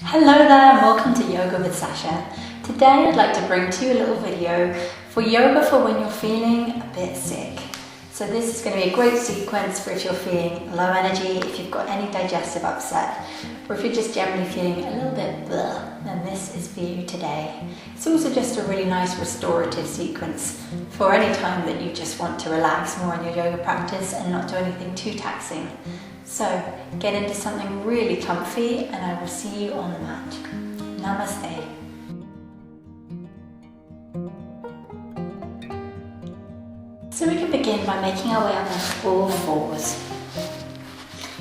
Hello there and welcome to Yoga with Sacha. Today I'd like to bring to you a little video for yoga for when you're feeling a bit sick. So this is going to be a great sequence for if you're feeling low energy, if you've got any digestive upset, or if you're just generally feeling a little bit bleh, then this is for you today. It's also just a really nice restorative sequence for any time that you just want to relax more in your yoga practice and not do anything too taxing. So get into something really comfy and I will see you on the mat. Namaste. So we can begin by making our way up on all fours.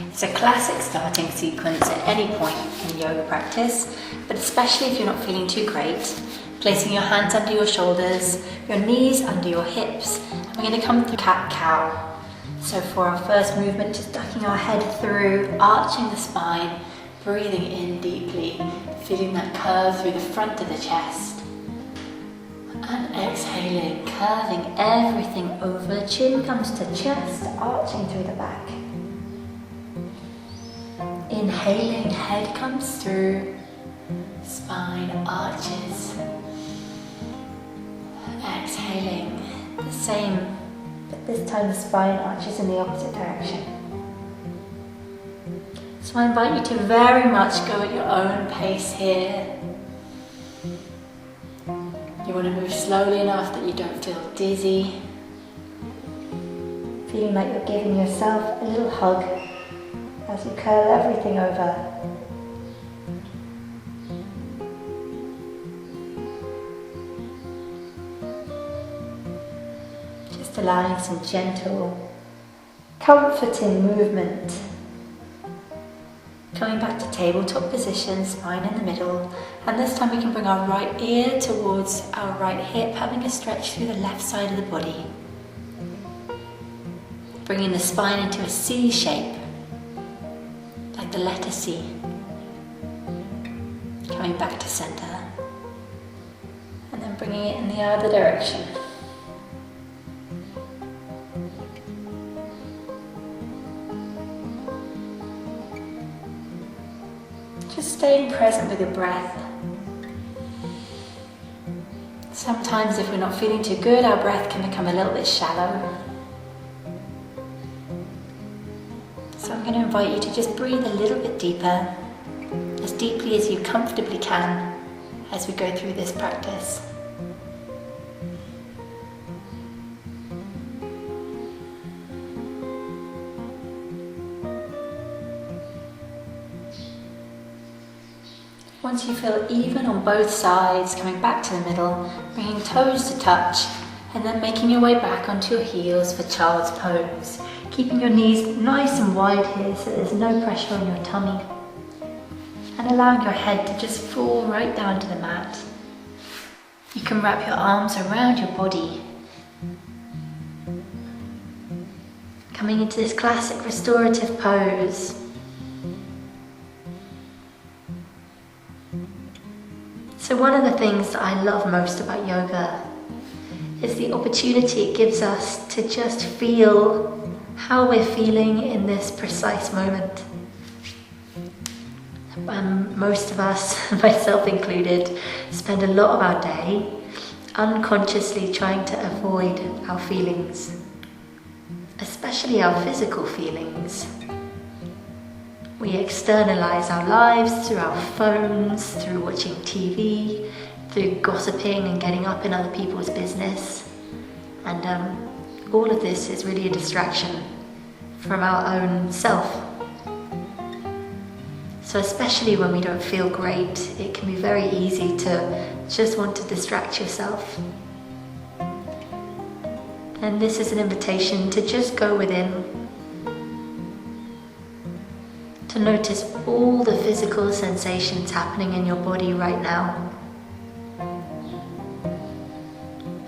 It's a classic starting sequence at any point in yoga practice, but especially if you're not feeling too great. Placing your hands under your shoulders, your knees under your hips, and we're going to come through cat-cow. So for our first movement, just ducking our head through, arching the spine, breathing in deeply, feeling that curve through the front of the chest. And exhaling, curving everything over, chin comes to chest, arching through the back. Inhaling, head comes through, spine arches. Exhaling, the same. But this time the spine arches in the opposite direction. So I invite you to very much go at your own pace here. You want to move slowly enough that you don't feel dizzy. Feeling like you're giving yourself a little hug as you curl everything over. Allowing some gentle, comforting movement. Coming back to tabletop position, spine in the middle, and this time we can bring our right ear towards our right hip, having a stretch through the left side of the body. Bringing the spine into a C shape, like the letter C. Coming back to center, and then bringing it in the other direction. Just staying present with your breath. Sometimes if we're not feeling too good, our breath can become a little bit shallow. So I'm going to invite you to just breathe a little bit deeper, as deeply as you comfortably can as we go through this practice. Once you feel even on both sides, coming back to the middle, bringing toes to touch, and then making your way back onto your heels for child's pose. Keeping your knees nice and wide here so there's no pressure on your tummy. And allowing your head to just fall right down to the mat. You can wrap your arms around your body. Coming into this classic restorative pose. So one of the things that I love most about yoga is the opportunity it gives us to just feel how we're feeling in this precise moment. Most of us, myself included, spend a lot of our day unconsciously trying to avoid our feelings, especially our physical feelings. We externalize our lives through our phones, through watching TV, through gossiping and getting up in other people's business. And all of this is really a distraction from our own self. So especially when we don't feel great, it can be very easy to just want to distract yourself. And this is an invitation to just go within, to notice all the physical sensations happening in your body right now.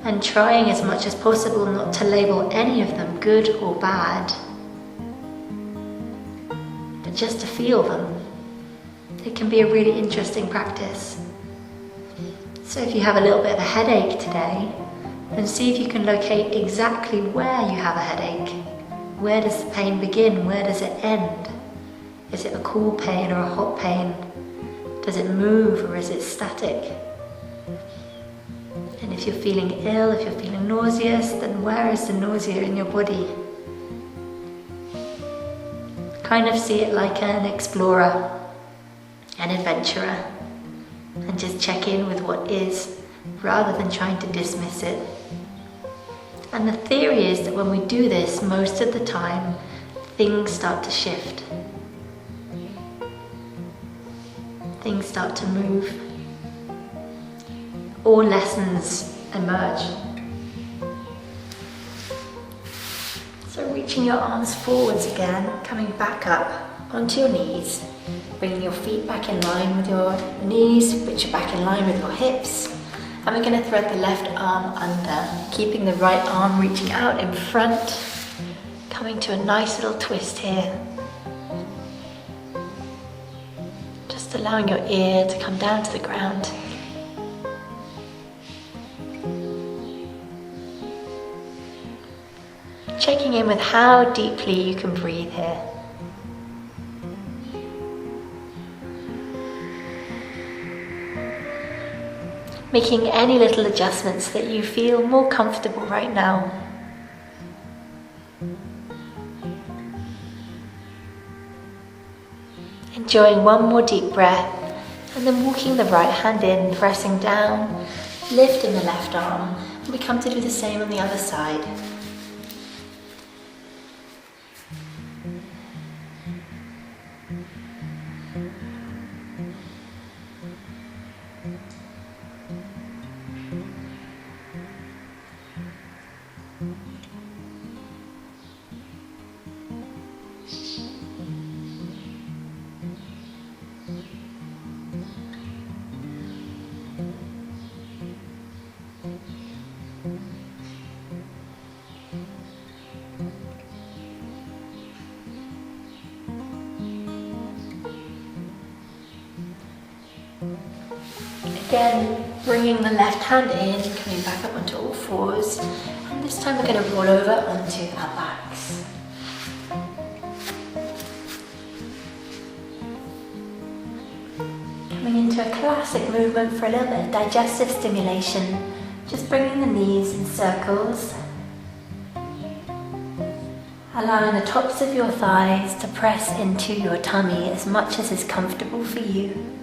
And trying as much as possible not to label any of them good or bad, but just to feel them. It can be a really interesting practice. So if you have a little bit of a headache today, then see if you can locate exactly where you have a headache. Where does the pain begin? Where does it end? Is it a cool pain or a hot pain? Does it move or is it static? And if you're feeling ill, if you're feeling nauseous, then where is the nausea in your body? Kind of see it like an explorer, an adventurer, and just check in with what is, rather than trying to dismiss it. And the theory is that when we do this, most of the time, things start to shift. Things start to move. All lessons emerge. So reaching your arms forwards again, coming back up onto your knees, bringing your feet back in line with your knees, which are back in line with your hips. And we're going to thread the left arm under, keeping the right arm reaching out in front, coming to a nice little twist here. Just allowing your ear to come down to the ground. Checking in with how deeply you can breathe here. Making any little adjustments that you feel more comfortable right now. Enjoying one more deep breath, and then walking the right hand in, pressing down, lifting the left arm, and we come to do the same on the other side. Again, bringing the left hand in, coming back up onto all fours, and this time we're going to roll over onto our backs. Coming into a classic movement for a little bit of digestive stimulation, just bringing the knees in circles, allowing the tops of your thighs to press into your tummy as much as is comfortable for you.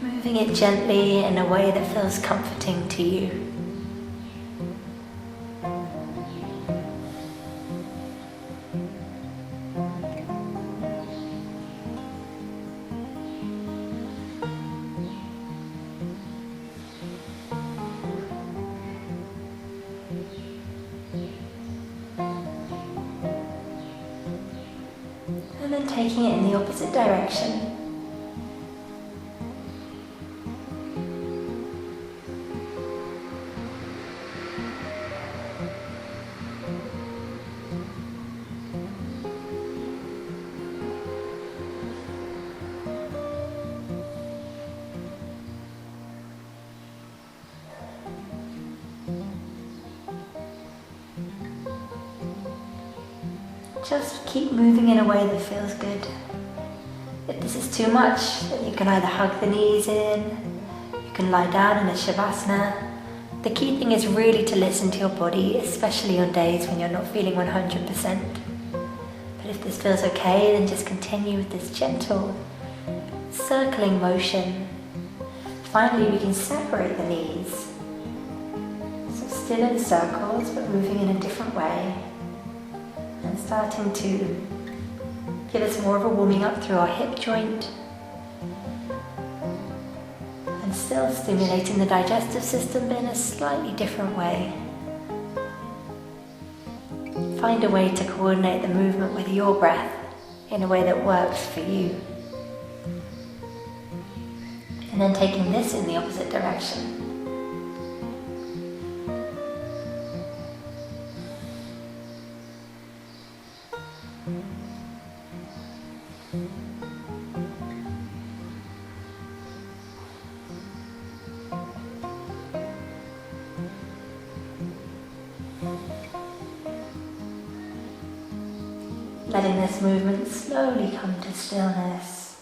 Moving it gently in a way that feels comforting to you. And then taking it in the opposite direction. Just keep moving in a way that feels good. If this is too much, then you can either hug the knees in, you can lie down in a shavasana. The key thing is really to listen to your body, especially on days when you're not feeling 100%. But if this feels okay, then just continue with this gentle circling motion. Finally, we can separate the knees. So still in circles, but moving in a different way. And starting to give us more of a warming up through our hip joint. And still stimulating the digestive system, but in a slightly different way. Find a way to coordinate the movement with your breath in a way that works for you. And then taking this in the opposite direction. letting this movement slowly come to stillness.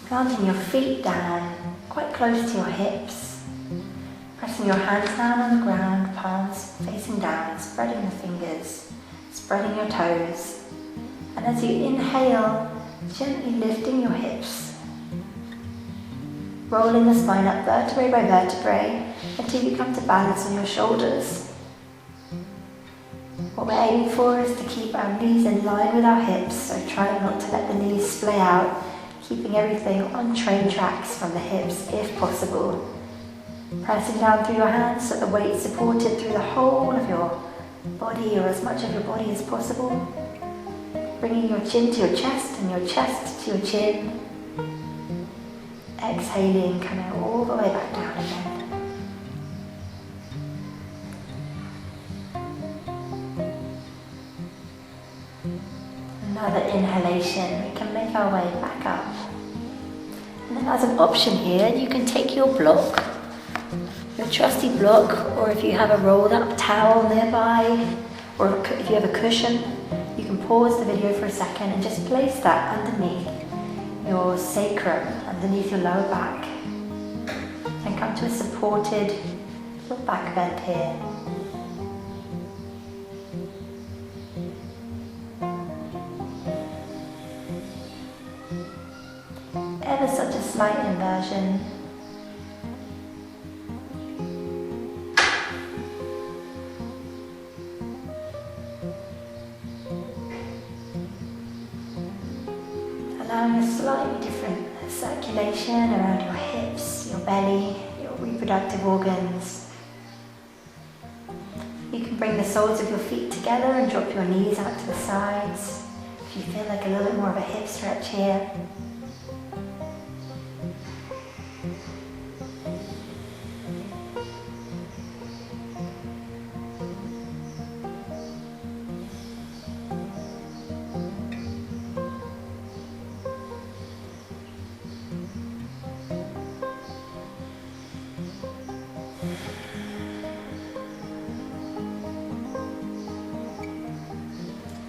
Planting your feet down, quite close to your hips. Pressing your hands down on the ground, palms facing down, spreading the fingers, spreading your toes. And as you inhale, gently lifting your hips. Rolling the spine up vertebrae by vertebrae until you come to balance on your shoulders. What we're aiming for is to keep our knees in line with our hips, so trying not to let the knees splay out, keeping everything on train tracks from the hips if possible. Pressing down through your hands so the weight's supported through the whole of your body, or as much of your body as possible. Bringing your chin to your chest and your chest to your chin. Exhaling, coming all the way back down again. Another inhalation, we can make our way back up. And then as an option here, you can take your block, your trusty block, or if you have a rolled up towel nearby, or if you have a cushion, you can pause the video for a second and just place that underneath your sacrum, underneath your lower back, and come to a supported little back bend here. Ever such a slight inversion. Allowing a slightly different circulation around your hips, your belly, your reproductive organs. You can bring the soles of your feet together and drop your knees out to the sides. If you feel like a little bit more of a hip stretch here.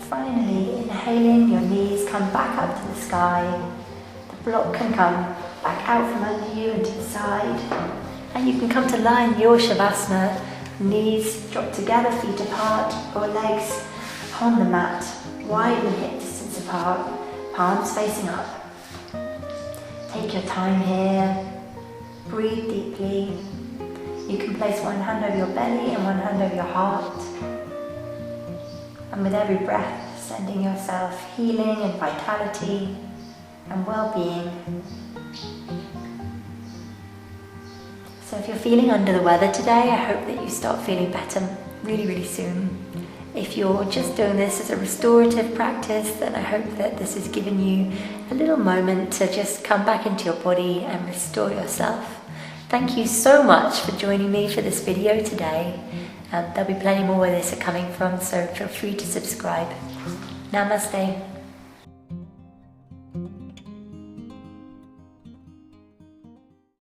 Finally, inhaling, your knees come back up to the sky. The block can come back out from under you and to the side. And you can come to lie in your Shavasana, knees drop together, feet apart, or legs on the mat, wide and hip distance apart, palms facing up. Take your time here, breathe deeply. You can place one hand over your belly and one hand over your heart. And with every breath, sending yourself healing and vitality and well-being. So if you're feeling under the weather today, I hope that you start feeling better really, really soon. If you're just doing this as a restorative practice, then I hope that this has given you a little moment to just come back into your body and restore yourself. Thank you so much for joining me for this video today. There'll be plenty more where this are coming from, so feel free to subscribe. Namaste.